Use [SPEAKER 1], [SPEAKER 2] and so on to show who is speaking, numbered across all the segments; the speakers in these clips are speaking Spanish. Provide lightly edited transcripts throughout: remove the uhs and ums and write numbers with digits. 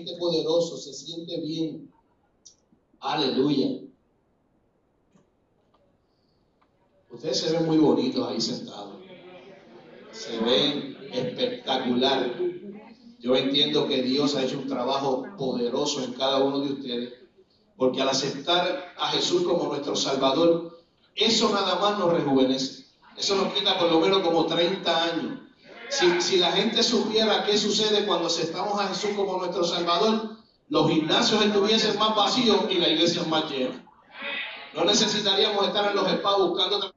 [SPEAKER 1] siente poderoso, se siente bien. Aleluya. Ustedes se ven muy bonitos ahí sentados. Se ven espectacular. Yo entiendo que Dios ha hecho un trabajo poderoso en cada uno de ustedes, porque al aceptar a Jesús como nuestro Salvador, eso nada más nos rejuvenece. Eso nos quita por lo menos como 30 años. Si la gente supiera qué sucede cuando aceptamos a Jesús como nuestro Salvador, los gimnasios estuviesen más vacíos y la iglesia más llena. No necesitaríamos estar en los spas buscando.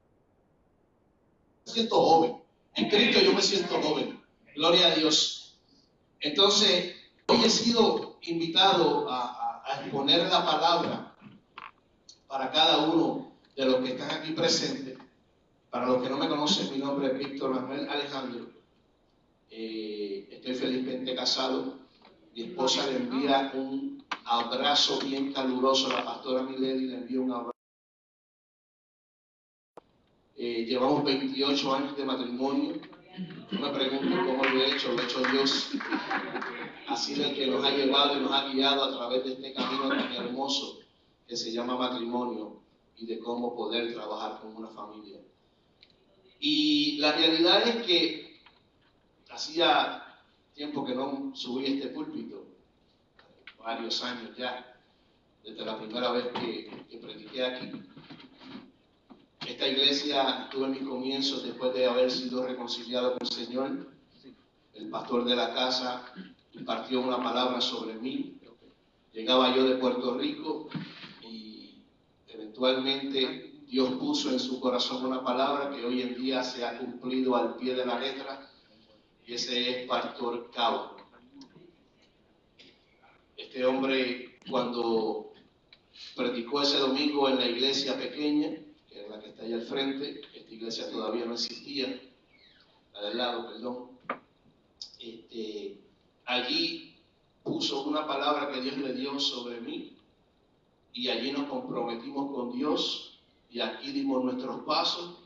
[SPEAKER 1] Me siento joven. En Cristo yo me siento joven. Gloria a Dios. Entonces, hoy he sido invitado a exponer la palabra para cada uno de los que están aquí presentes. Para los que no me conocen, mi nombre es Víctor Manuel Alejandro. Estoy felizmente casado. Mi esposa le envía un abrazo bien caluroso a la pastora Milady, le envía un abrazo. Llevamos 28 años de matrimonio. No me pregunten cómo lo he hecho Dios. Ha sido el que nos ha llevado y nos ha guiado a través de este camino tan hermoso que se llama matrimonio y de cómo poder trabajar con una familia. Y la realidad es que hacía tiempo que no subí este púlpito, varios años ya, desde la primera vez que prediqué aquí. Esta iglesia tuve mis comienzos después de haber sido reconciliado con el Señor. El pastor de la casa impartió una palabra sobre mí. Llegaba yo de Puerto Rico y eventualmente Dios puso en su corazón una palabra que hoy en día se ha cumplido al pie de la letra, y ese es Pastor Cabo. Este hombre, cuando predicó ese domingo en la iglesia pequeña, que es la que está ahí al frente, esta iglesia todavía no existía, la del lado, perdón, allí puso una palabra que Dios le dio sobre mí, y allí nos comprometimos con Dios, y aquí dimos nuestros pasos,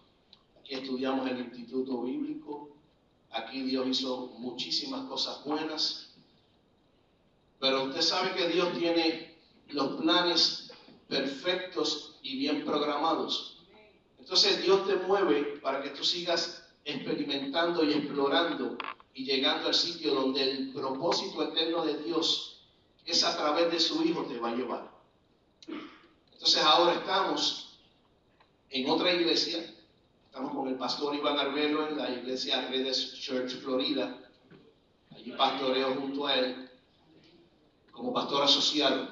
[SPEAKER 1] aquí estudiamos el Instituto Bíblico, aquí Dios hizo muchísimas cosas buenas, pero usted sabe que Dios tiene los planes perfectos y bien programados. Entonces Dios te mueve para que tú sigas experimentando y explorando y llegando al sitio donde el propósito eterno de Dios es a través de su Hijo te va a llevar. Entonces ahora estamos en otra iglesia, estamos con el pastor Iván Arbelo en la iglesia Redes Church Florida. Allí pastoreo junto a él como pastor asociado,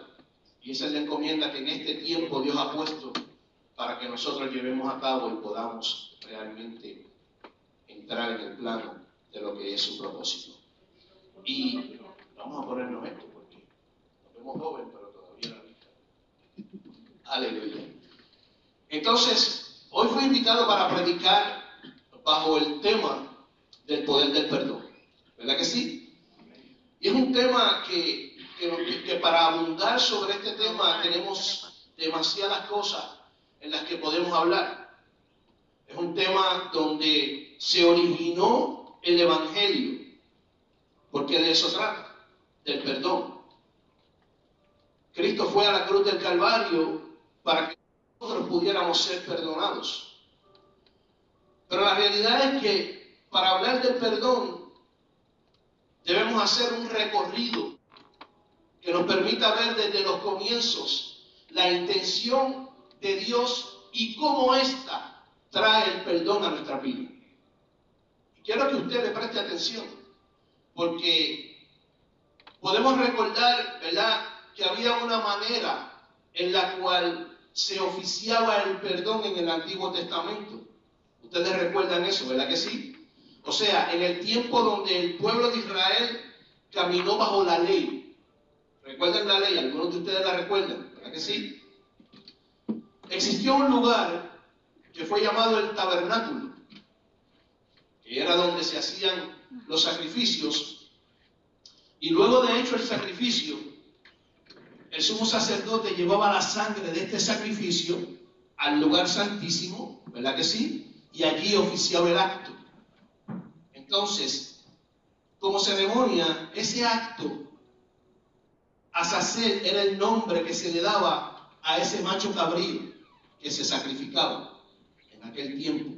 [SPEAKER 1] y esa es la encomienda que en este tiempo Dios ha puesto para que nosotros llevemos a cabo y podamos realmente entrar en el plano de lo que es su propósito. Y vamos a ponernos esto porque nos vemos jóvenes, pero todavía la vista. Aleluya. Entonces, hoy fui invitado para predicar bajo el tema del poder del perdón. ¿Verdad que sí? Y es un tema que para abundar sobre este tema tenemos demasiadas cosas en las que podemos hablar. Es un tema donde se originó el Evangelio, porque de eso trata, del perdón. Cristo fue a la cruz del Calvario para que nosotros pudiéramos ser perdonados. Pero la realidad es que para hablar del perdón debemos hacer un recorrido que nos permita ver desde los comienzos la intención de Dios y cómo ésta trae el perdón a nuestra vida. Y quiero que usted le preste atención, porque podemos recordar, ¿verdad?, que había una manera en la cual se oficiaba el perdón en el Antiguo Testamento. Ustedes recuerdan eso, ¿verdad que sí? O sea, en el tiempo donde el pueblo de Israel caminó bajo la ley. ¿Recuerdan la ley? Algunos de ustedes la recuerdan, ¿verdad que sí? Existió un lugar que fue llamado el tabernáculo, que era donde se hacían los sacrificios, y luego de hecho el sacrificio, el sumo sacerdote llevaba la sangre de este sacrificio al lugar santísimo, ¿verdad que sí? Y allí oficiaba el acto. Entonces, como ceremonia, ese acto Azazel era el nombre que se le daba a ese macho cabrío que se sacrificaba en aquel tiempo,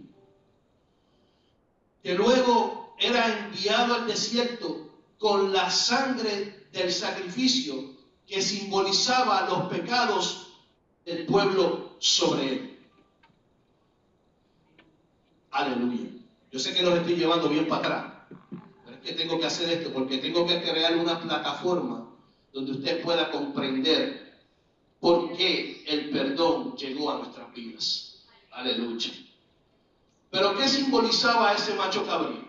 [SPEAKER 1] que luego era enviado al desierto con la sangre del sacrificio que simbolizaba los pecados del pueblo sobre él. Aleluya. Yo sé que los estoy llevando bien para atrás, pero es que tengo que hacer esto porque tengo que crear una plataforma donde usted pueda comprender por qué el perdón llegó a nuestras vidas. Aleluya. Pero ¿qué simbolizaba ese macho cabrío?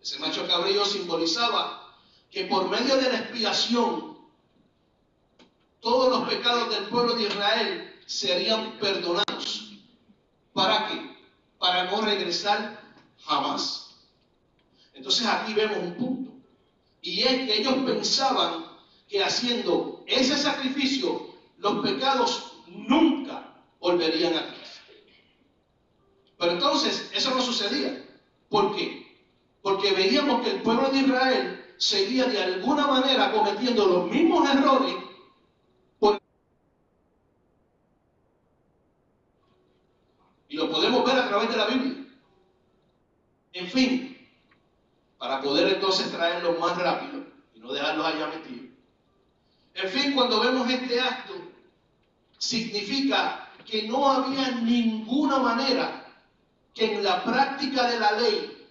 [SPEAKER 1] Ese macho cabrío simbolizaba que por medio de la expiación todos los pecados del pueblo de Israel serían perdonados. ¿Para qué? Para no regresar jamás. Entonces aquí vemos un punto, y es que ellos pensaban que haciendo ese sacrificio los pecados nunca volverían a Cristo. Pero entonces eso no sucedía. ¿Por qué? Porque veíamos que el pueblo de Israel seguía de alguna manera cometiendo los mismos errores y lo podemos ver a través de la Biblia. En fin, para poder entonces traerlos más rápido y no dejarlos allá metidos. En fin, cuando vemos este acto, significa que no había ninguna manera que en la práctica de la ley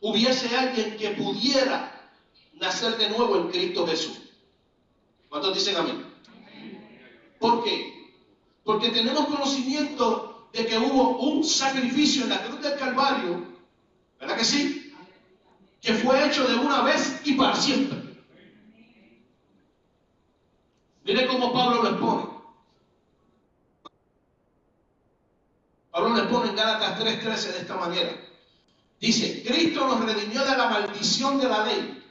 [SPEAKER 1] hubiese alguien que pudiera nacer de nuevo en Cristo Jesús. ¿Cuántos dicen amén? ¿Por qué? Porque tenemos conocimiento de que hubo un sacrificio en la cruz del Calvario, ¿verdad que sí? Que fue hecho de una vez y para siempre. Mire cómo Pablo lo expone. Pablo lo expone en Gálatas 3:13 de esta manera. Dice, Cristo nos redimió de la maldición de la ley.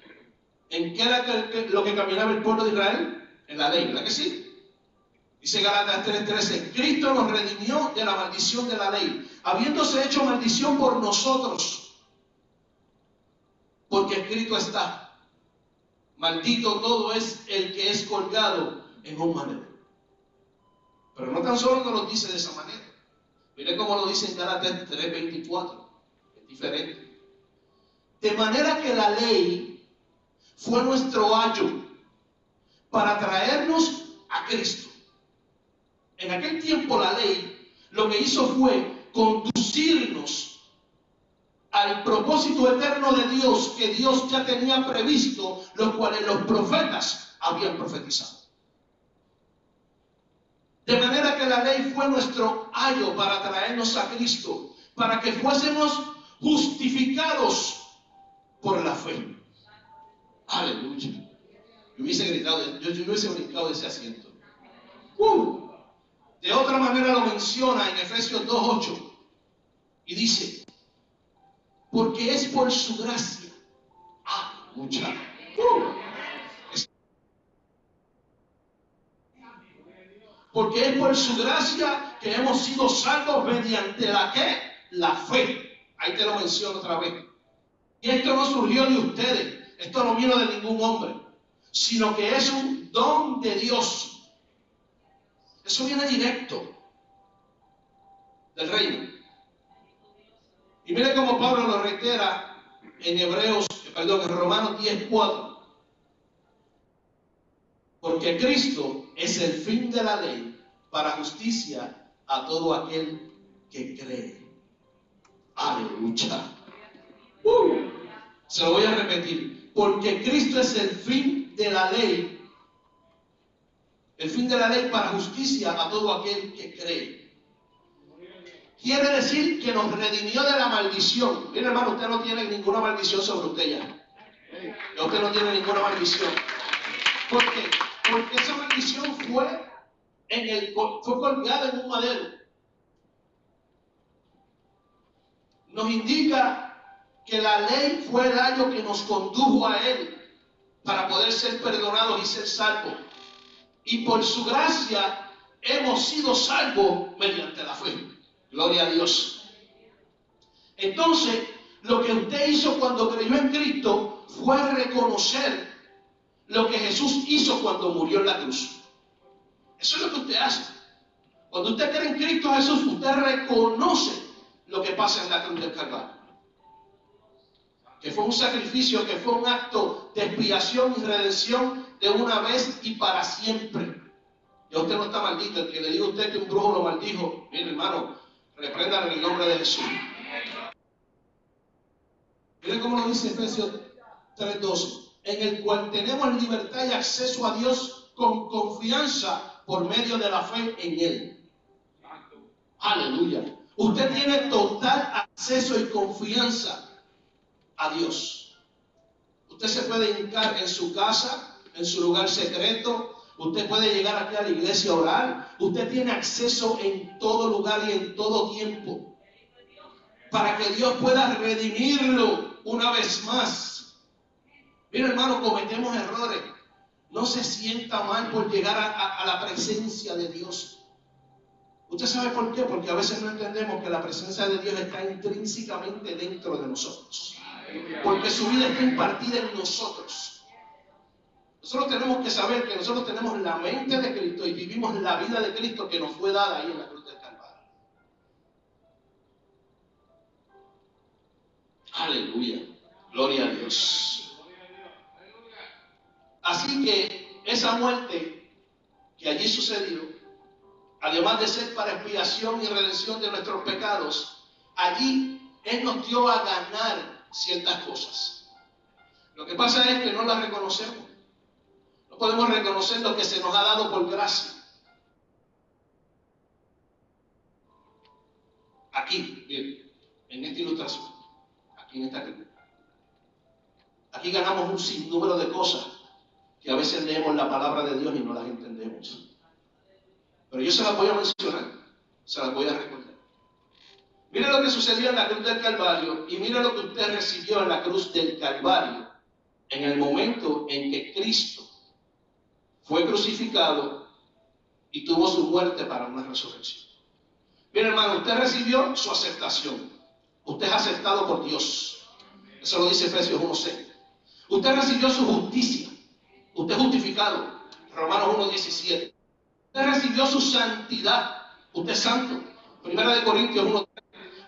[SPEAKER 1] ¿En qué era lo que caminaba el pueblo de Israel? En la ley, ¿verdad que sí? Dice Gálatas 3:13, Cristo nos redimió de la maldición de la ley, habiéndose hecho maldición por nosotros, porque escrito está, maldito todo es el que es colgado en un madero. Pero no tan solo nos lo dice de esa manera. Mire cómo lo dice en Gálatas 3:24, es diferente. De manera que la ley fue nuestro ayo para traernos a Cristo. En aquel tiempo la ley lo que hizo fue conducirnos al propósito eterno de Dios que Dios ya tenía previsto, los cuales los profetas habían profetizado. De manera que la ley fue nuestro ayo para traernos a Cristo, para que fuésemos justificados por la fe. Aleluya. Yo hubiese gritado, yo hubiese brincado de ese asiento. De otra manera lo menciona en Efesios 2:8 y dice, porque es por su gracia. Mucha. Porque es por su gracia que hemos sido salvos mediante la ¿qué? La fe. Ahí te lo menciono otra vez. Y esto no surgió de ustedes, esto no vino de ningún hombre, sino que es un don de Dios. Eso viene directo del reino. Y mire cómo Pablo lo reitera en Romanos 10:4. Porque Cristo es el fin de la ley para justicia a todo aquel que cree. Aleluya. Se lo voy a repetir. Porque Cristo es el fin de la ley. El fin de la ley para justicia a todo aquel que cree. Quiere decir que nos redimió de la maldición. Mire, hermano, usted no tiene ninguna maldición sobre usted ya. Usted no tiene ninguna maldición. ¿Por qué? Porque esa maldición fue colgada en un madero. Nos indica que la ley fue el ayo que nos condujo a Él para poder ser perdonados y ser salvos. Y por su gracia hemos sido salvos mediante la fe. Gloria a Dios. Entonces, lo que usted hizo cuando creyó en Cristo fue reconocer lo que Jesús hizo cuando murió en la cruz. Eso es lo que usted hace. Cuando usted cree en Cristo Jesús, usted reconoce lo que pasa en la cruz del Calvario. Que fue un sacrificio, que fue un acto de expiación y redención de una vez y para siempre. Ya usted no está maldito. El que le diga a usted que un brujo lo maldijo, mire hermano, repréndale en el nombre de Jesús. Mire cómo lo dice Efesios 3:12, en el cual tenemos libertad y acceso a Dios con confianza por medio de la fe en Él. Aleluya. Usted tiene total acceso y confianza a Dios. Usted se puede hincar en su casa, en su lugar secreto. Usted puede llegar aquí a la iglesia a orar. Usted tiene acceso en todo lugar y en todo tiempo, para que Dios pueda redimirlo una vez más. Mira hermano, cometemos errores. No se sienta mal por llegar a la presencia de Dios. ¿Usted sabe por qué? Porque a veces no entendemos que la presencia de Dios está intrínsecamente dentro de nosotros. Porque su vida está impartida en nosotros. Nosotros tenemos que saber que nosotros tenemos la mente de Cristo y vivimos la vida de Cristo que nos fue dada ahí en la cruz del Calvario. Aleluya. Gloria a Dios. Así que esa muerte que allí sucedió, además de ser para expiación y redención de nuestros pecados, allí Él nos dio a ganar ciertas cosas. Lo que pasa es que no las reconocemos. No podemos reconocer lo que se nos ha dado por gracia. Aquí, bien, en esta ilustración, aquí en esta Biblia. Aquí ganamos un sinnúmero de cosas que a veces leemos la palabra de Dios y no las entendemos. Pero yo se las voy a mencionar, se las voy a recordar. Mire lo que sucedió en la cruz del Calvario y mire lo que usted recibió en la cruz del Calvario en el momento en que Cristo fue crucificado y tuvo su muerte para una resurrección. Mire hermano, usted recibió su aceptación. Usted es aceptado por Dios. Eso lo dice Efesios 1:6. Usted recibió su justicia. Usted es justificado. Romanos 1:17. Usted recibió su santidad. Usted es santo. Primera de Corintios 1:3.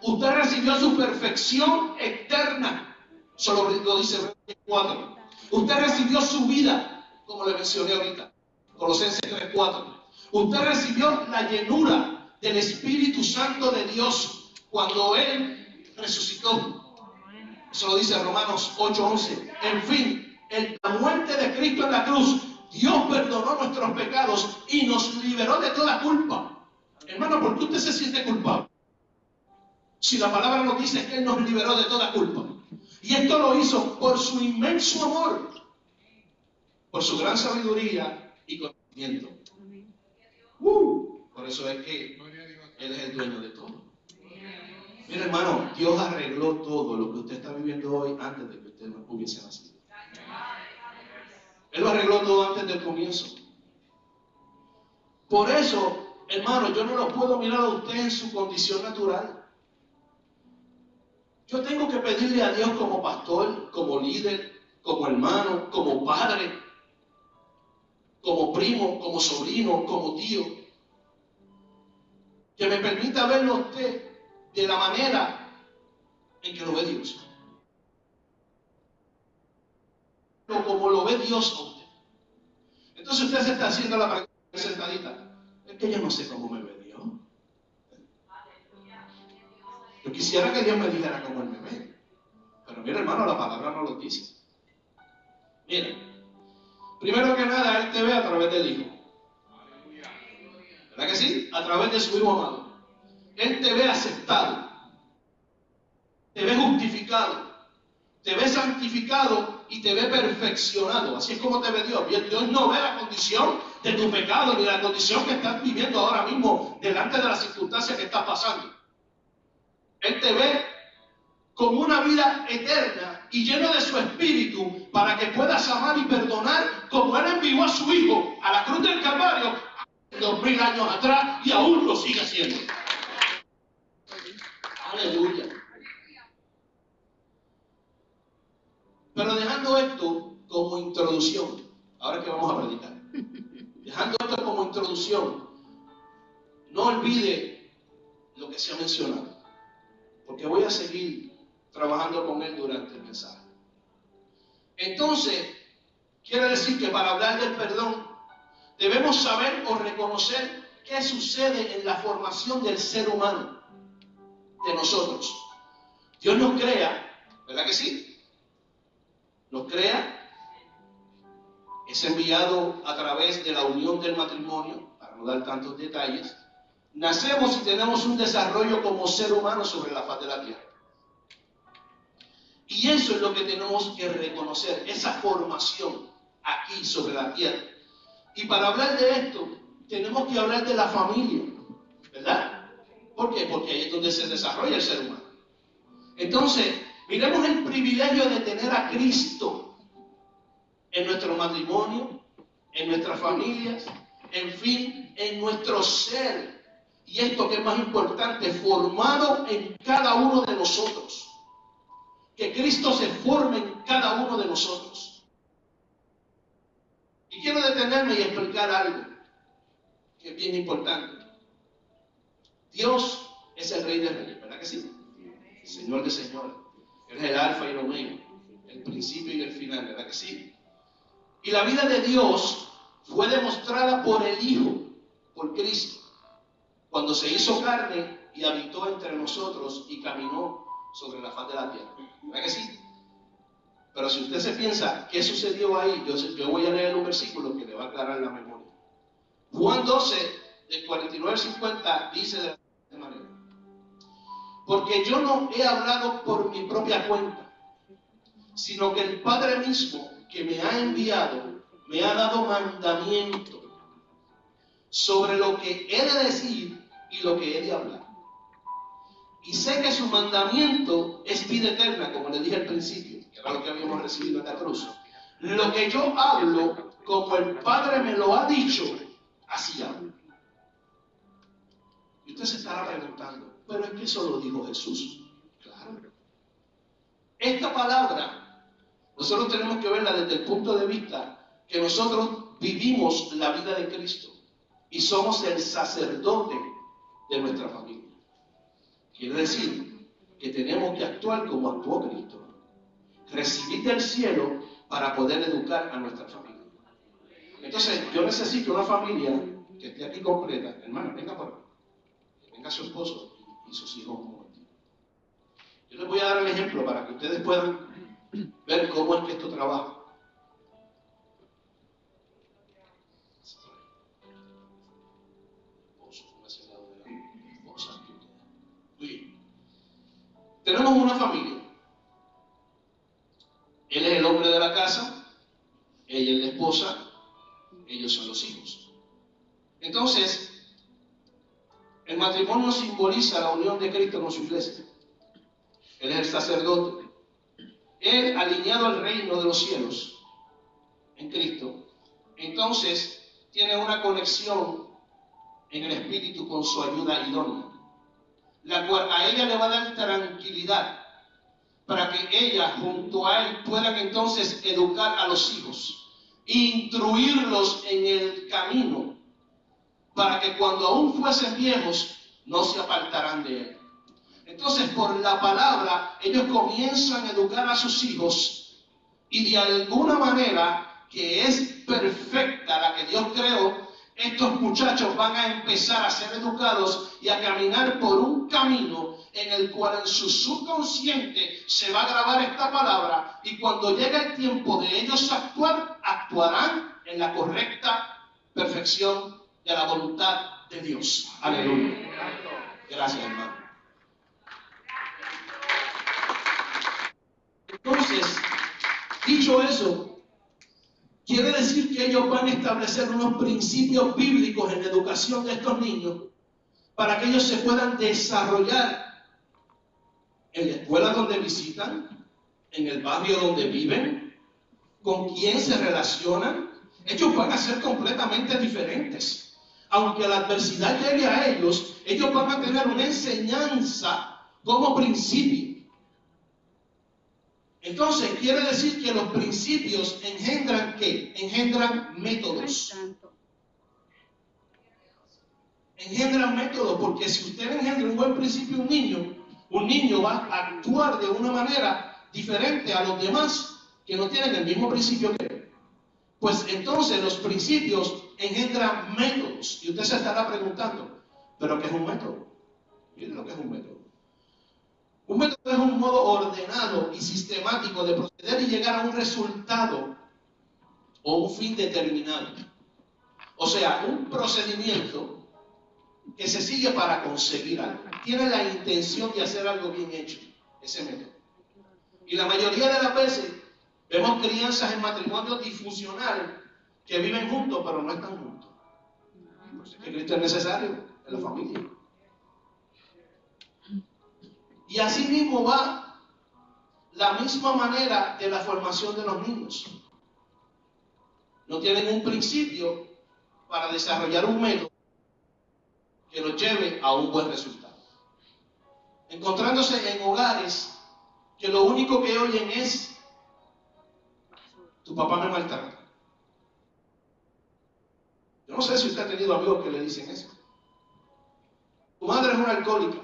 [SPEAKER 1] Usted recibió su perfección eterna. Eso lo dice Romanos 4. Usted recibió su vida, como le mencioné ahorita. Colosenses 3:4. Usted recibió la llenura del Espíritu Santo de Dios cuando Él resucitó. Eso lo dice Romanos 8:11. En fin, en la muerte de Cristo en la cruz, Dios perdonó nuestros pecados y nos liberó de toda culpa. Hermano, ¿por qué usted se siente culpable? Si la palabra nos dice que Él nos liberó de toda culpa. Y esto lo hizo por su inmenso amor, por su gran sabiduría y conocimiento. Por eso es que Él es el dueño de todo. Mira hermano, Dios arregló todo lo que usted está viviendo hoy antes de que usted no hubiese nacido. Él lo arregló todo antes del comienzo. Por eso, hermano, yo no lo puedo mirar a usted en su condición natural. Yo tengo que pedirle a Dios como pastor, como líder, como hermano, como padre, como primo, como sobrino, como tío, que me permita verlo a usted de la manera en que lo ve Dios. Como lo ve Dios a usted. Entonces usted se está haciendo la pregunta sentadita. Es que yo no sé cómo me ve Dios. Yo quisiera que Dios me dijera cómo Él me ve. Pero mira hermano, la palabra no lo dice. Mira, primero que nada, Él te ve a través del Hijo. ¿Verdad que sí? A través de su Hijo amado. Él te ve aceptado. Te ve justificado. Te ve santificado y te ve perfeccionado. Así es como te ve Dios. Dios no ve la condición de tu pecado ni la condición que estás viviendo ahora mismo delante de las circunstancias que estás pasando. Él te ve como una vida eterna y lleno de su espíritu para que puedas amar y perdonar como Él envió a su Hijo a la cruz del Calvario 2000 años atrás y aún lo sigue haciendo. Aleluya. Pero dejando esto como introducción, Ahora que vamos a predicar. Dejando esto como introducción, no olvide lo que se ha mencionado, porque voy a seguir trabajando con él durante el mensaje. Entonces, quiere decir que para hablar del perdón, debemos saber o reconocer qué sucede en la formación del ser humano, de nosotros. Dios nos crea, ¿verdad que sí? Nos crea, es enviado a través de la unión del matrimonio, para no dar tantos detalles. Nacemos y tenemos un desarrollo como ser humano sobre la faz de la tierra. Y eso es lo que tenemos que reconocer, esa formación aquí sobre la tierra. Y para hablar de esto, tenemos que hablar de la familia, ¿verdad? ¿Por qué? Porque ahí es donde se desarrolla el ser humano. Entonces, miremos el privilegio de tener a Cristo en nuestro matrimonio, en nuestras familias, en fin, en nuestro ser. Y esto que es más importante, formado en cada uno de nosotros. Que Cristo se forme en cada uno de nosotros. Y quiero detenerme y explicar algo que es bien importante. Dios es el Rey de Reyes, ¿verdad que sí? El Señor de señores. Él es el Alfa y el Omega, el principio y el final, ¿verdad que sí? Y la vida de Dios fue demostrada por el Hijo, por Cristo, cuando se hizo carne y habitó entre nosotros y caminó sobre la faz de la tierra. ¿Verdad que sí? Pero si usted se piensa qué sucedió ahí, yo voy a leer un versículo que le va a aclarar la memoria. Juan 12, del 49 al 50, dice de esta manera: porque yo no he hablado por mi propia cuenta, sino que el Padre mismo que me ha enviado me ha dado mandamiento sobre lo que he de decir y lo que he de hablar. Y sé que su mandamiento es vida eterna, como le dije al principio, que era lo que habíamos recibido en la cruz. Lo que yo hablo, como el Padre me lo ha dicho, así hablo. Y usted se estará preguntando, pero es que eso lo dijo Jesús. Claro. Esta palabra, nosotros tenemos que verla desde el punto de vista que nosotros vivimos la vida de Cristo y somos el sacerdote de nuestra familia. Quiere decir que tenemos que actuar como actuó Cristo. Recibir del cielo para poder educar a nuestra familia. Entonces, yo necesito una familia que esté aquí completa. Hermano, venga por acá. Que venga su esposo y sus hijos un momentito. Yo les voy a dar el ejemplo para que ustedes puedan ver cómo es que esto trabaja. Muy bien. Tenemos una familia. Él es el hombre de la casa, ella es la esposa, ellos son los hijos. Entonces, el matrimonio simboliza la unión de Cristo con su iglesia. Él es el sacerdote. Él, alineado al reino de los cielos, en Cristo, entonces tiene una conexión en el Espíritu con su ayuda idónea, la cual a ella le va a dar tranquilidad para que ella junto a él puedan entonces educar a los hijos, instruirlos en el camino, para que cuando aún fuesen viejos no se apartarán de él. Entonces, por la palabra, ellos comienzan a educar a sus hijos y de alguna manera que es perfecta, la que Dios creó, estos muchachos van a empezar a ser educados y a caminar por un camino en el cual en su subconsciente se va a grabar esta palabra, y cuando llegue el tiempo de ellos actuar, actuarán en la correcta perfección de la voluntad de Dios. Aleluya. Gracias, hermano. Entonces, dicho eso, quiere decir que ellos van a establecer unos principios bíblicos en la educación de estos niños para que ellos se puedan desarrollar en la escuela donde visitan, en el barrio donde viven, con quién se relacionan. Ellos van a ser completamente diferentes. Aunque la adversidad llegue a ellos van a tener una enseñanza como principio Entonces, quiere decir que los principios engendran ¿qué? Engendran métodos. Engendran métodos, porque si usted engendra un buen principio en un niño va a actuar de una manera diferente a los demás que no tienen el mismo principio que él. Pues entonces los principios engendran métodos. Y usted se estará preguntando, ¿pero qué es un método? Miren lo que es un método. Un método es un modo ordenado y sistemático de proceder y llegar a un resultado o un fin determinado. O sea, un procedimiento que se sigue para conseguir algo. Tiene la intención de hacer algo bien hecho, ese método. Y la mayoría de las veces vemos crianzas en matrimonios disfuncionales que viven juntos, pero no están juntos. Por eso es que Cristo es necesario en la familia. Y así mismo va la misma manera de la formación de los niños. No tienen un principio para desarrollar un método que los lleve a un buen resultado. Encontrándose en hogares que lo único que oyen es: tu papá me maltrata. Yo no sé si usted ha tenido amigos que le dicen eso. Tu madre es una alcohólica.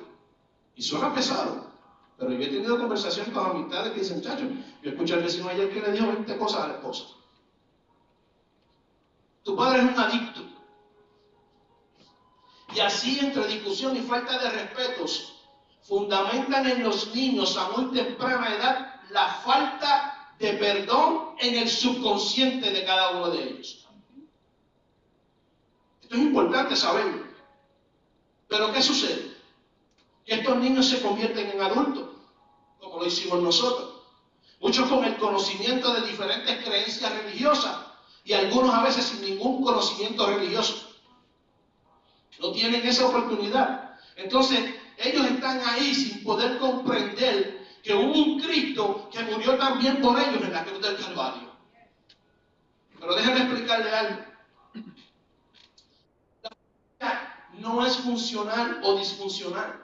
[SPEAKER 1] Y suena pesado. Pero yo he tenido conversaciones con amistades que dicen: chacho, yo escuché al vecino ayer que le dijo 20 cosas a la esposa. Tu padre es un adicto. Y así, entre discusión y falta de respetos, fundamentan en los niños a muy temprana edad la falta de perdón en el subconsciente de cada uno de ellos. Esto es importante saberlo. Pero ¿qué sucede? Que estos niños se convierten en adultos, como lo hicimos nosotros. Muchos con el conocimiento de diferentes creencias religiosas y algunos a veces sin ningún conocimiento religioso. No tienen esa oportunidad. Entonces, ellos están ahí sin poder comprender que hubo un Cristo que murió también por ellos en la cruz del Calvario. Pero déjenme explicarle algo. La familia no es funcional o disfuncional,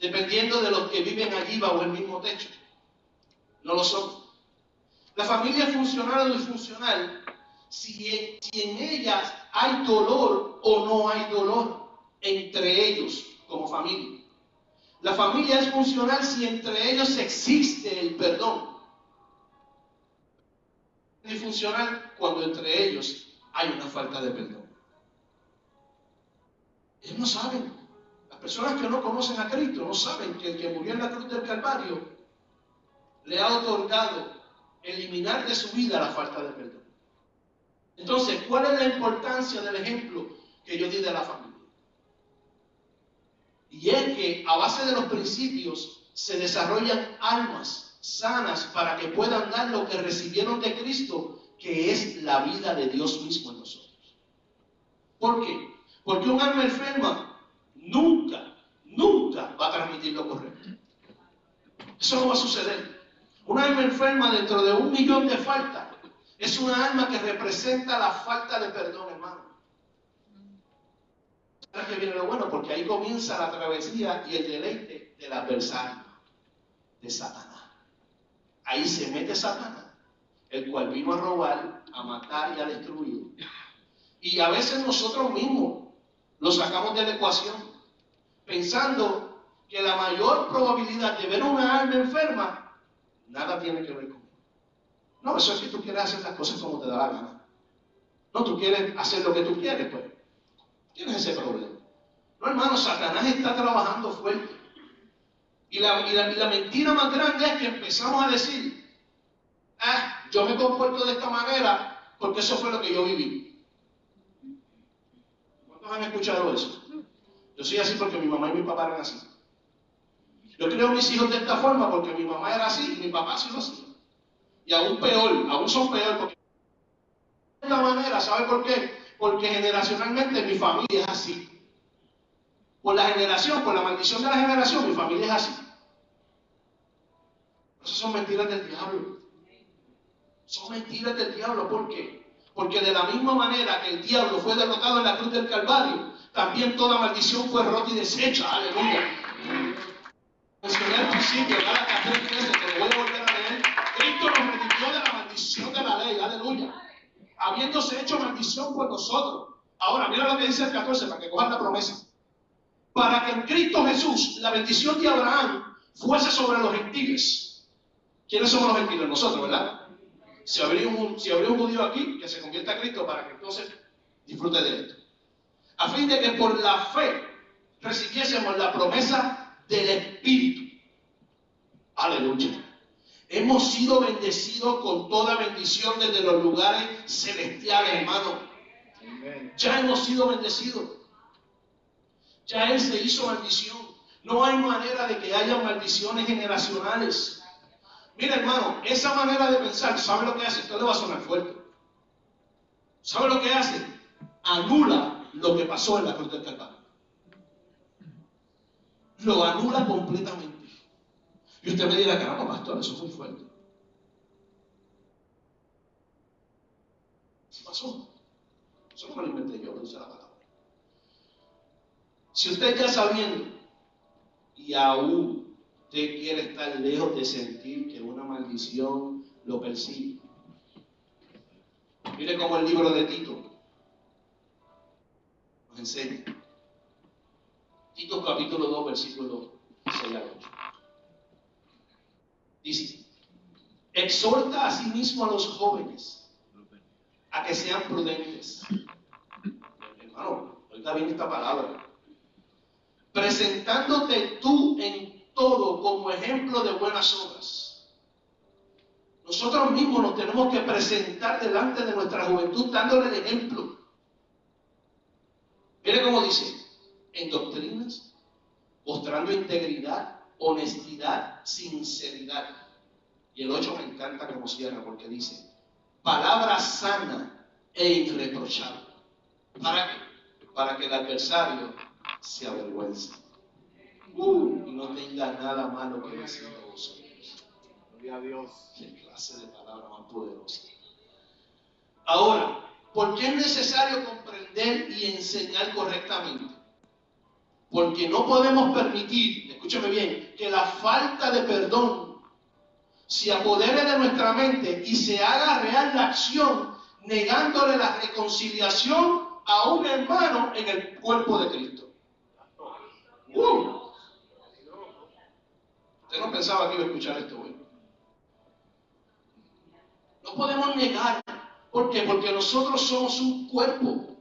[SPEAKER 1] dependiendo de los que viven allí bajo el mismo techo. No lo son. La familia es funcional o disfuncional si en ellas hay dolor o no hay dolor entre ellos como familia. La familia es funcional si entre ellos existe el perdón. Es disfuncional cuando entre ellos hay una falta de perdón. Ellos no saben. Las personas que no conocen a Cristo no saben que el que murió en la cruz del Calvario le ha otorgado eliminar de su vida la falta de perdón. Entonces, ¿cuál es la importancia del ejemplo que yo di de la familia? Y es que a base de los principios se desarrollan almas sanas para que puedan dar lo que recibieron de Cristo, que es la vida de Dios mismo en nosotros. ¿Por qué? Porque un alma enferma nunca va a transmitir lo correcto. Eso no va a suceder. Un alma enferma dentro de 1 millón de faltas es una alma que representa la falta de perdón, hermano. ¿Sabes que viene lo bueno? Porque ahí comienza la travesía y el deleite del adversario, de Satanás. Ahí se mete Satanás, el cual vino a robar, a matar y a destruir. Y a veces nosotros mismos lo sacamos de la ecuación, pensando que la mayor probabilidad de ver una alma enferma nada tiene que ver conmigo. No, eso es que tú quieres hacer las cosas como te da la gana. No, tú quieres hacer lo que tú quieres, pues. Tienes ese problema. No, hermano, Satanás está trabajando fuerte. Y la mentira más grande es que empezamos a decir: yo me comporto de esta manera porque eso fue lo que yo viví. ¿Cuántos han escuchado eso? Yo soy así porque mi mamá y mi papá eran así. Yo creo mis hijos de esta forma porque mi mamá era así y mi papá sí lo hacía. Y aún peor, aún son peor porque de esta manera, ¿sabe por qué? Porque generacionalmente mi familia es así. Por la generación, por la maldición de la generación, mi familia es así. Esas son mentiras del diablo. Son mentiras del diablo. ¿Por qué? Porque de la misma manera que el diablo fue derrotado en la cruz del Calvario, también toda maldición fue rota y deshecha. Aleluya. Mencioné al principio, Gálatas 3:13, te lo voy a volver a leer. Cristo nos redimió de la maldición de la ley, aleluya, habiéndose hecho maldición por nosotros. Ahora, mira lo que dice el 14, para que cojan la promesa. Para que en Cristo Jesús la bendición de Abraham fuese sobre los gentiles. ¿Quiénes somos los gentiles? Nosotros, ¿verdad? Si habría un judío aquí, que se convierta a Cristo para que entonces disfrute de esto. A fin de que por la fe recibiésemos la promesa del Espíritu. Aleluya. Hemos sido bendecidos con toda bendición desde los lugares celestiales, hermano. Ya hemos sido bendecidos. Ya Él se hizo maldición. No hay manera de que haya maldiciones generacionales. Mira, hermano, esa manera de pensar, ¿sabe lo que hace? Esto le va a sonar fuerte. ¿Sabe lo que hace? Anula lo que pasó en la cruz del Calvario. Lo anula completamente. Y usted me dirá, caramba, pastor, eso fue fuerte. ¿Qué pasó? Eso no me lo inventé yo, lo dice la palabra. Si usted ya sabiendo, y aún usted quiere estar lejos de sentir que una maldición lo persigue, mire cómo el libro de Tito nos enseña. Tito capítulo 2, versículo 6 al 8. Dice, exhorta a sí mismo a los jóvenes a que sean prudentes. Hermano, oiga bien esta palabra. Presentándote tú en todo como ejemplo de buenas obras. Nosotros mismos nos tenemos que presentar delante de nuestra juventud dándole el ejemplo. Mire cómo dice, en doctrinas, mostrando integridad, honestidad, sinceridad. Y el 8 me encanta como cierra porque dice, palabra sana e irreprochable. ¿Para qué? Para que el adversario se avergüenza y no tenga nada malo que decir de vosotros. Gloria a Dios. Qué clase de palabra más poderosa. Ahora, ¿por qué es necesario comprender y enseñar correctamente? Porque no podemos permitir, escúchame bien, que la falta de perdón se apodere de nuestra mente y se haga real la acción negándole la reconciliación a un hermano en el cuerpo de Cristo. Usted no pensaba que iba a escuchar esto hoy. No podemos negar. ¿Por qué? Porque nosotros somos un cuerpo.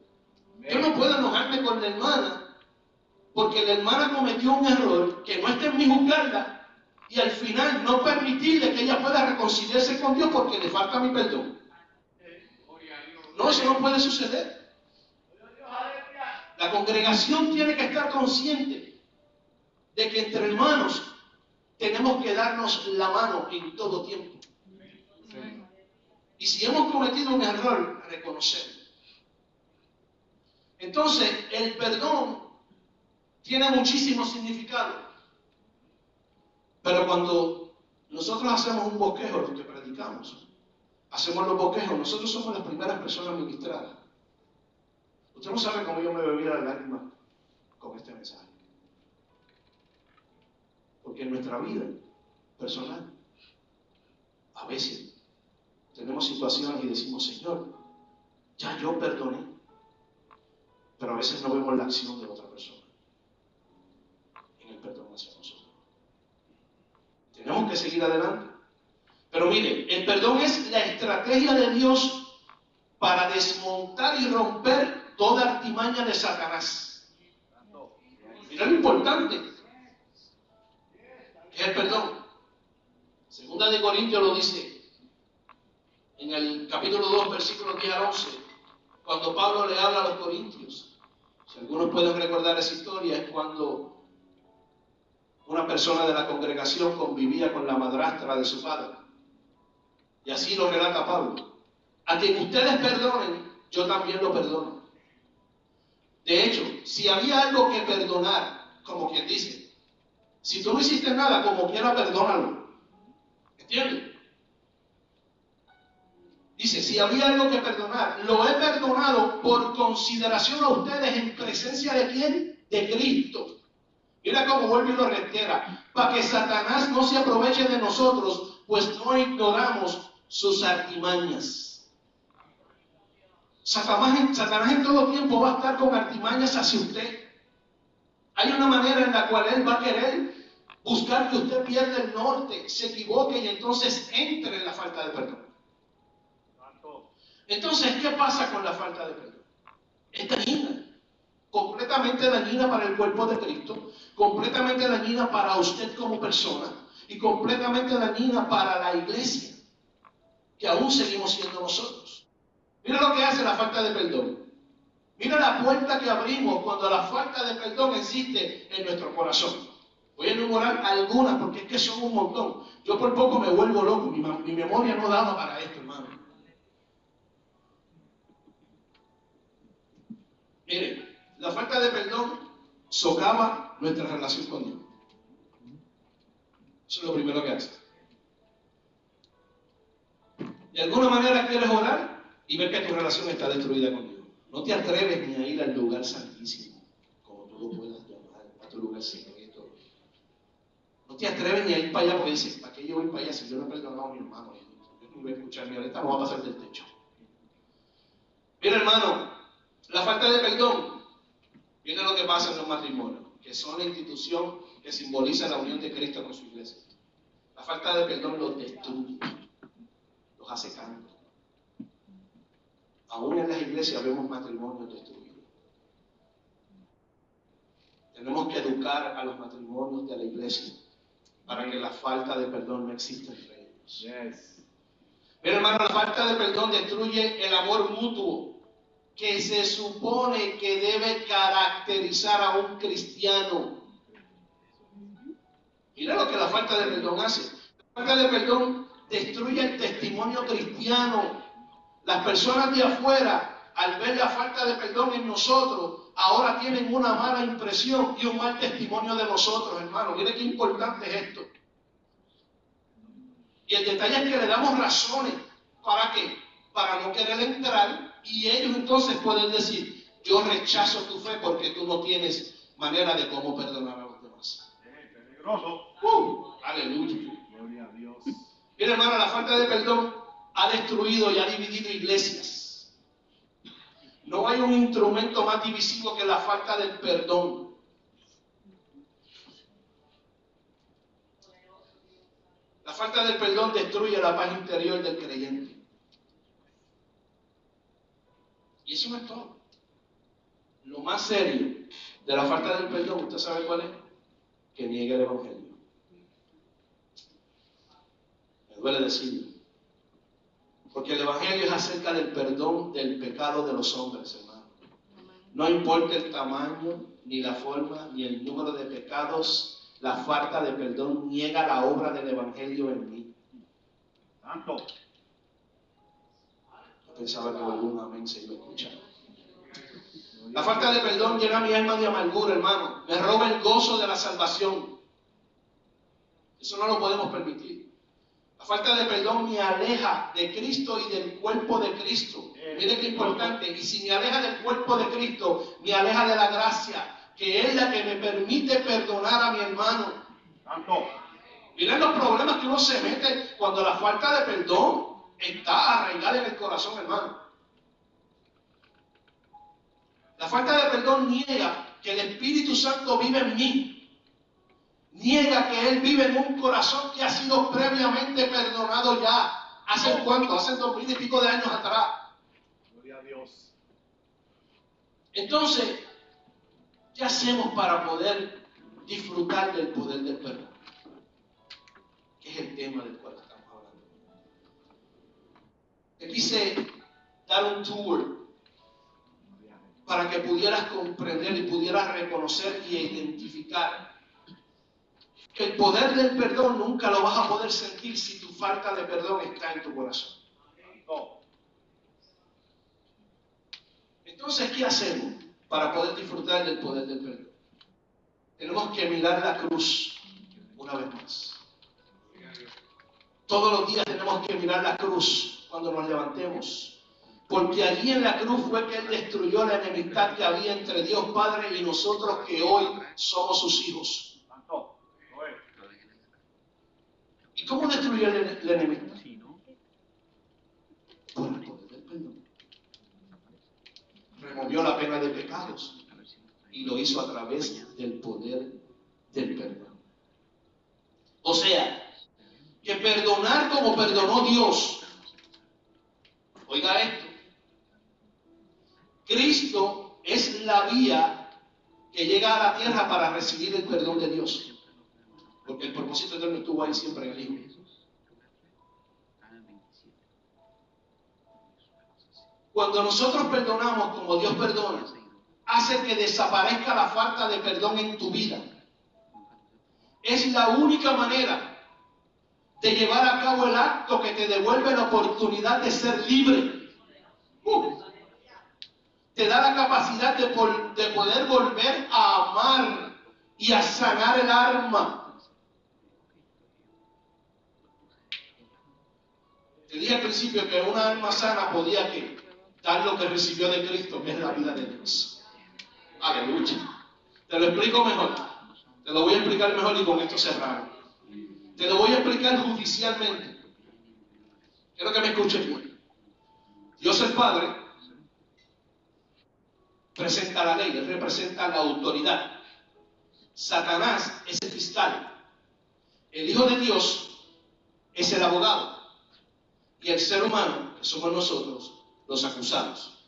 [SPEAKER 1] Yo no puedo enojarme con la hermana porque la hermana cometió un error que no está en mi juzgarla y al final no permitirle que ella pueda reconciliarse con Dios porque le falta mi perdón. No, eso no puede suceder. La congregación tiene que estar consciente de que entre hermanos tenemos que darnos la mano en todo tiempo. Y si hemos cometido un error, reconocerlo. Entonces, el perdón tiene muchísimo significado. Pero cuando nosotros hacemos un bosquejo, lo que predicamos, hacemos los bosquejos, nosotros somos las primeras personas ministradas. Usted no sabe cómo yo me bebí las lágrimas con este mensaje. Porque en nuestra vida personal, a veces tenemos situaciones y decimos, Señor, ya yo perdoné. Pero a veces no vemos la acción de la otra persona en el perdón hacia nosotros. Tenemos que seguir adelante. Pero mire, el perdón es la estrategia de Dios para desmontar y romper toda artimaña de Satanás. Mira lo importante que es el perdón. Segunda de Corintios lo dice en el capítulo 2, versículos 10 al 11, cuando Pablo le habla a los corintios. Si algunos pueden recordar esa historia, es cuando una persona de la congregación convivía con la madrastra de su padre. Y así lo relata Pablo. A quien ustedes perdonen, yo también lo perdono. De hecho, si había algo que perdonar, como quien dice, si tú no hiciste nada, como quiera, perdónalo. ¿Entiendes? Dice, si había algo que perdonar, lo he perdonado por consideración a ustedes en presencia de ¿quién? De Cristo. Mira cómo vuelve y lo reitera. Para que Satanás no se aproveche de nosotros, pues no ignoramos sus artimañas. Satanás en todo tiempo va a estar con artimañas hacia usted. Hay una manera en la cual él va a querer buscar que usted pierda el norte, se equivoque y entonces entre en la falta de perdón. Entonces, ¿qué pasa con la falta de perdón? Es dañina, completamente dañina para el cuerpo de Cristo, completamente dañina para usted como persona y completamente dañina para la iglesia, que aún seguimos siendo nosotros. Mira lo que hace la falta de perdón. Mira la puerta que abrimos cuando la falta de perdón existe en nuestro corazón. Voy a enumerar algunas porque es que son un montón. Yo por poco me vuelvo loco, mi memoria no daba para esto, hermano. Miren, la falta de perdón socava nuestra relación con Dios. Eso es lo primero que hace. De alguna manera quieres orar y ver que tu relación está destruida con Dios. No te atreves ni a ir al lugar santísimo, como tú lo puedas llamar, a tu lugar secreto. No te atreves ni a ir para allá porque dices, ¿para qué yo voy para allá si yo no he perdonado a mi hermano? Yo no voy a escuchar, mi ahorita no va a pasar del techo. Mira, hermano, la falta de perdón, viene lo que pasa en los matrimonios, que son la institución que simboliza la unión de Cristo con su iglesia. La falta de perdón los destruye, los hace canto. Aún en las iglesias vemos matrimonios destruidos. Tenemos que educar a los matrimonios de la iglesia para que la falta de perdón no exista entre ellos. Yes. Pero hermano, la falta de perdón destruye el amor mutuo que se supone que debe caracterizar a un cristiano. Mira lo que la falta de perdón hace. La falta de perdón destruye el testimonio cristiano. Las personas de afuera, al ver la falta de perdón en nosotros, ahora tienen una mala impresión y un mal testimonio de nosotros, hermano. Mire qué importante es esto. Y el detalle es que le damos razones. ¿Para qué? Para no querer entrar y ellos entonces pueden decir, yo rechazo tu fe porque tú no tienes manera de cómo perdonar a los demás. Peligroso. Aleluya. Gloria a Dios. Mire, hermano, la falta de perdón ha destruido y ha dividido iglesias. No hay un instrumento más divisivo que la falta del perdón. La falta del perdón destruye la paz interior del creyente. Y eso no es todo. Lo más serio de la falta del perdón, ¿usted sabe cuál es? Que niegue el evangelio. Me duele decirlo. Porque el evangelio es acerca del perdón del pecado de los hombres, hermano. No importa el tamaño, ni la forma, ni el número de pecados, la falta de perdón niega la obra del evangelio en mí. Santo. Yo pensaba que algún amén se iba a escuchar. La falta de perdón llena mi alma de amargura, hermano. Me roba el gozo de la salvación. Eso no lo podemos permitir. La falta de perdón me aleja de Cristo y del cuerpo de Cristo. Mire qué importante. Y si me aleja del cuerpo de Cristo, me aleja de la gracia, que es la que me permite perdonar a mi hermano. Miren los problemas que uno se mete cuando la falta de perdón está arraigada en el corazón, hermano. La falta de perdón niega que el Espíritu Santo vive en mí. Niega que Él vive en un corazón que ha sido previamente perdonado ya. ¿Hace cuánto? Hace 2000 y pico de años atrás. Gloria a Dios. Entonces, ¿qué hacemos para poder disfrutar del poder del perdón? Que es el tema del cual estamos hablando. Te quise dar un tour para que pudieras comprender y pudieras reconocer y identificar que el poder del perdón nunca lo vas a poder sentir si tu falta de perdón está en tu corazón. Entonces, ¿qué hacemos para poder disfrutar del poder del perdón? Tenemos que mirar la cruz una vez más. Todos los días tenemos que mirar la cruz cuando nos levantemos. Porque allí en la cruz fue que Él destruyó la enemistad que había entre Dios Padre y nosotros que hoy somos sus hijos. ¿Y cómo destruyó el enemigo? Por el poder del perdón. Removió la pena de pecados y lo hizo a través del poder del perdón. O sea, que perdonar como perdonó Dios. Oiga esto. Cristo es la vía que llega a la tierra para recibir el perdón de Dios. Porque el propósito eterno estuvo ahí siempre en el Hijo. Cuando nosotros perdonamos como Dios perdona, hace que desaparezca la falta de perdón en tu vida. Es la única manera de llevar a cabo el acto que te devuelve la oportunidad de ser libre. Te da la capacidad de poder volver a amar y a sanar el alma. Te dije al principio que una alma sana podía dar lo que recibió de Cristo, que es la vida de Dios. Aleluya. Te lo explico mejor. Te lo voy a explicar mejor y con esto cerramos. Te lo voy a explicar judicialmente. Quiero que me escuches bien. Dios el Padre presenta la ley, Él representa la autoridad. Satanás es el fiscal. El Hijo de Dios es el abogado. Y el ser humano, que somos nosotros, los acusados.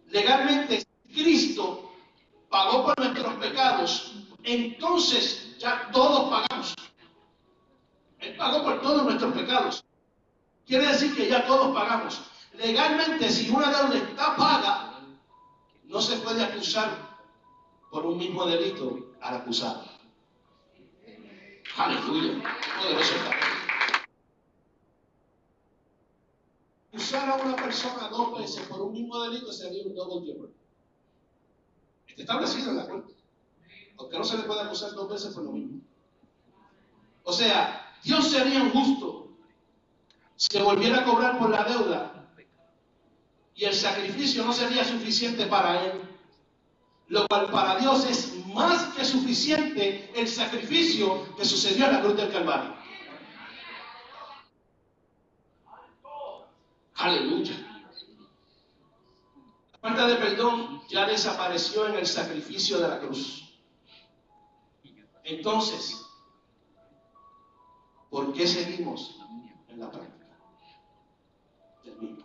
[SPEAKER 1] Legalmente, Cristo pagó por nuestros pecados, entonces ya todos pagamos. Él pagó por todos nuestros pecados. Quiere decir que ya todos pagamos. Legalmente, si una deuda está paga, no se puede acusar por un mismo delito al acusado. Aleluya. Poderoso está. Acusar a una persona 2 veces por un mismo delito sería un double jeopardy. Está establecido en la Corte. Porque no se le puede acusar 2 veces por lo mismo. O sea, Dios sería injusto si se volviera a cobrar por la deuda y el sacrificio no sería suficiente para Él. Lo cual para Dios es más que suficiente el sacrificio que sucedió en la cruz del Calvario. Aleluya. La falta de perdón ya desapareció en el sacrificio de la cruz. Entonces, ¿por qué seguimos en la práctica del mismo?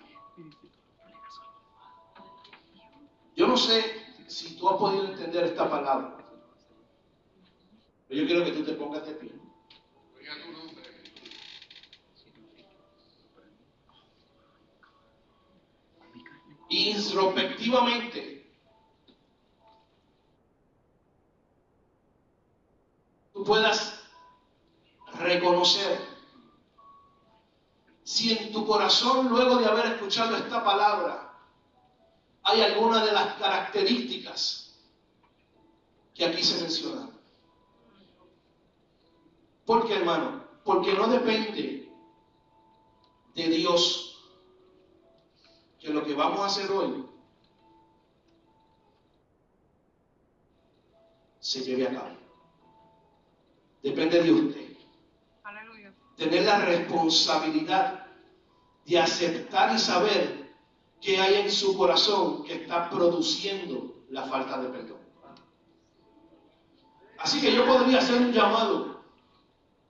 [SPEAKER 1] Yo no sé si tú has podido entender esta palabra, pero yo quiero que tú te pongas de pie. Introspectivamente, tú puedas reconocer si en tu corazón, luego de haber escuchado esta palabra, hay alguna de las características que aquí se mencionan. ¿Por qué, hermano? Porque no depende de Dios que lo que vamos a hacer hoy se lleve a cabo. Depende de usted. Aleluya. Tener la responsabilidad de aceptar y saber qué hay en su corazón que está produciendo la falta de perdón. Así que yo podría hacer un llamado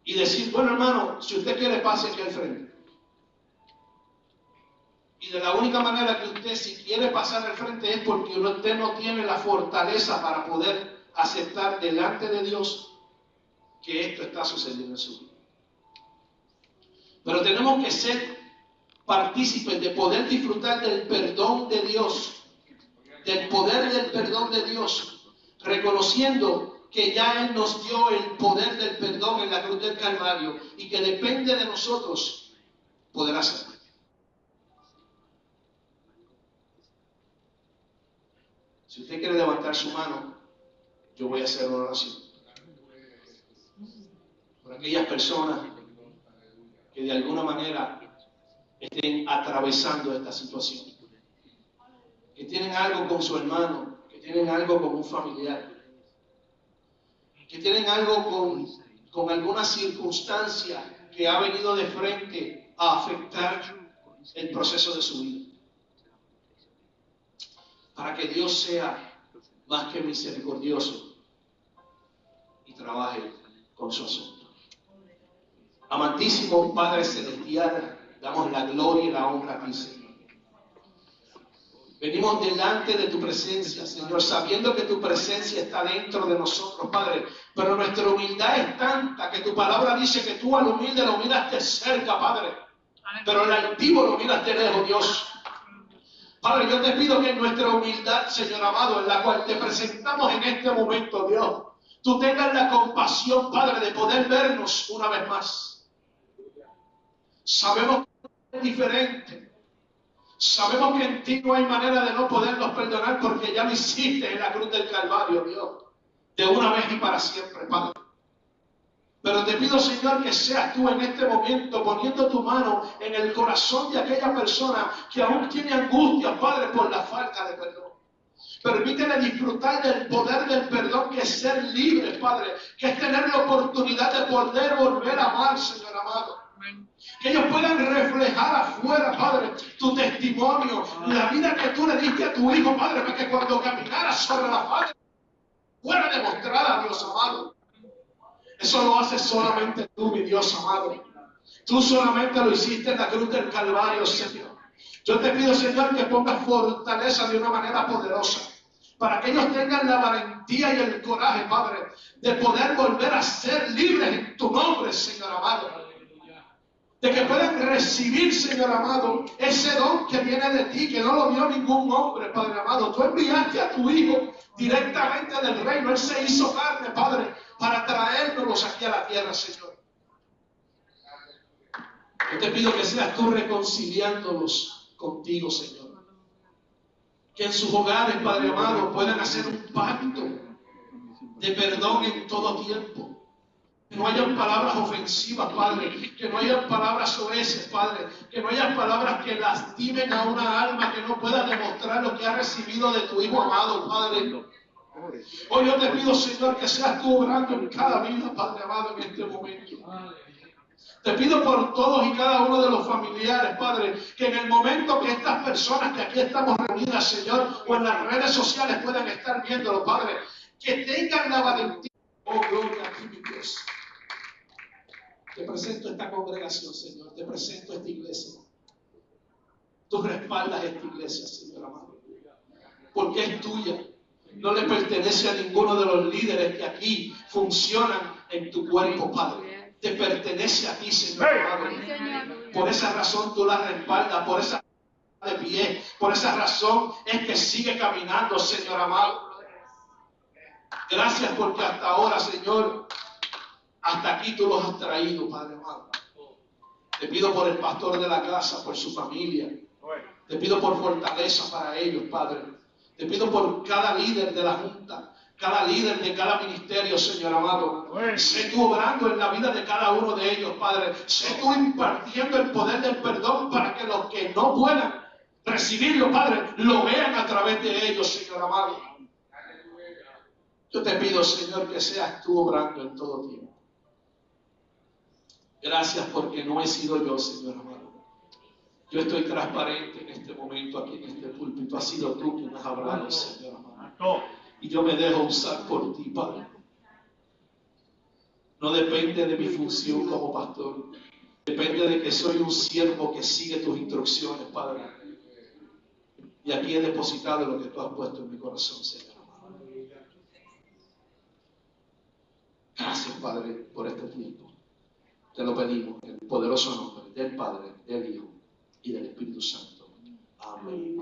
[SPEAKER 1] y decir, bueno, hermano, si usted quiere, pase aquí al frente. Y de la única manera que usted, si quiere pasar al frente, es porque usted no tiene la fortaleza para poder aceptar delante de Dios que esto está sucediendo en su vida. Pero tenemos que ser partícipes de poder disfrutar del perdón de Dios, del poder del perdón de Dios, reconociendo que ya Él nos dio el poder del perdón en la cruz del Calvario y que depende de nosotros poder hacerlo. Si usted quiere levantar su mano, yo voy a hacer una oración por aquellas personas que de alguna manera estén atravesando esta situación, que tienen algo con su hermano, que tienen algo con un familiar, que tienen algo con con alguna circunstancia que ha venido de frente a afectar el proceso de su vida. Para que Dios sea más que misericordioso y trabaje con su asunto. Amantísimo Padre Celestial, damos la gloria y la honra a ti, Señor. Venimos delante de tu presencia, Señor, sabiendo que tu presencia está dentro de nosotros, Padre. Pero nuestra humildad es tanta que tu palabra dice que tú al humilde lo miras de cerca, Padre. Pero al altivo lo miras de lejos, Dios. Padre, yo te pido que en nuestra humildad, Señor amado, en la cual te presentamos en este momento, Dios, tú tengas la compasión, Padre, de poder vernos una vez más. Sabemos que es diferente. Sabemos que en ti no hay manera de no podernos perdonar porque ya lo hiciste en la cruz del Calvario, Dios, de una vez y para siempre, Padre. Pero te pido, Señor, que seas tú en este momento poniendo tu mano en el corazón de aquella persona que aún tiene angustia, Padre, por la falta de perdón. Permítele disfrutar del poder del perdón, que es ser libre, Padre, que es tener la oportunidad de poder volver a amar, Señor amado. Que ellos puedan reflejar afuera, Padre, tu testimonio, la vida que tú le diste a tu Hijo, Padre, para que cuando caminara sobre la faz fuera demostrada, Dios amado. Eso lo haces solamente tú, mi Dios amado. Tú solamente lo hiciste en la cruz del Calvario, Señor. Yo te pido, Señor, que pongas fortaleza de una manera poderosa, para que ellos tengan la valentía y el coraje, Padre, de poder volver a ser libres en tu nombre, Señor amado. De que puedan recibir, Señor amado, ese don que viene de ti, que no lo dio ningún hombre, Padre amado. Tú enviaste a tu Hijo directamente del reino. Él se hizo carne, Padre, para traérnoslos aquí a la tierra, Señor. Yo te pido que seas tú reconciliándolos contigo, Señor. Que en sus hogares, Padre amado, puedan hacer un pacto de perdón en todo tiempo. Que no hayan palabras ofensivas, Padre. Que no hayan palabras soeces, Padre. Que no hayan palabras que lastimen a una alma que no pueda demostrar lo que ha recibido de tu Hijo amado, Padre. Hoy yo te pido, Señor, que seas tú obrando en cada vida, Padre amado, en este momento. Te pido por todos y cada uno de los familiares, Padre, que en el momento que estas personas que aquí estamos reunidas, Señor, o en las redes sociales puedan estar viéndolo, Padre, que tengan la valentía. Oh, gloria a ti, mi Dios. Te presento esta congregación, Señor. Te presento esta iglesia. Tú respaldas esta iglesia, Señor amado, porque es tuya. No le pertenece a ninguno de los líderes que aquí funcionan en tu cuerpo, Padre. Te pertenece a ti, Señor amado. Por esa razón tú la respaldas, por esa razón de pie, por esa razón es que sigue caminando, Señor amado. Gracias porque hasta ahora, Señor, hasta aquí tú los has traído, Padre amado. Te pido por el pastor de la casa, por su familia. Te pido por fortaleza para ellos, Padre. Te pido por cada líder de la junta, cada líder de cada ministerio, Señor amado. Sé tú obrando en la vida de cada uno de ellos, Padre. Sé tú impartiendo el poder del perdón para que los que no puedan recibirlo, Padre, lo vean a través de ellos, Señor amado. Yo te pido, Señor, que seas tú obrando en todo tiempo. Gracias porque no he sido yo, Señor amado. Yo estoy transparente en este momento aquí en este púlpito. Ha sido tú quien has hablado, Señor amado. Y yo me dejo usar por ti, Padre. No depende de mi función como pastor. Depende de que soy un siervo que sigue tus instrucciones, Padre. Y aquí he depositado lo que tú has puesto en mi corazón, Señor amado. Gracias, Padre, por este tiempo. Te lo pedimos en el poderoso nombre del Padre, del Hijo y del Espíritu Santo. Amén.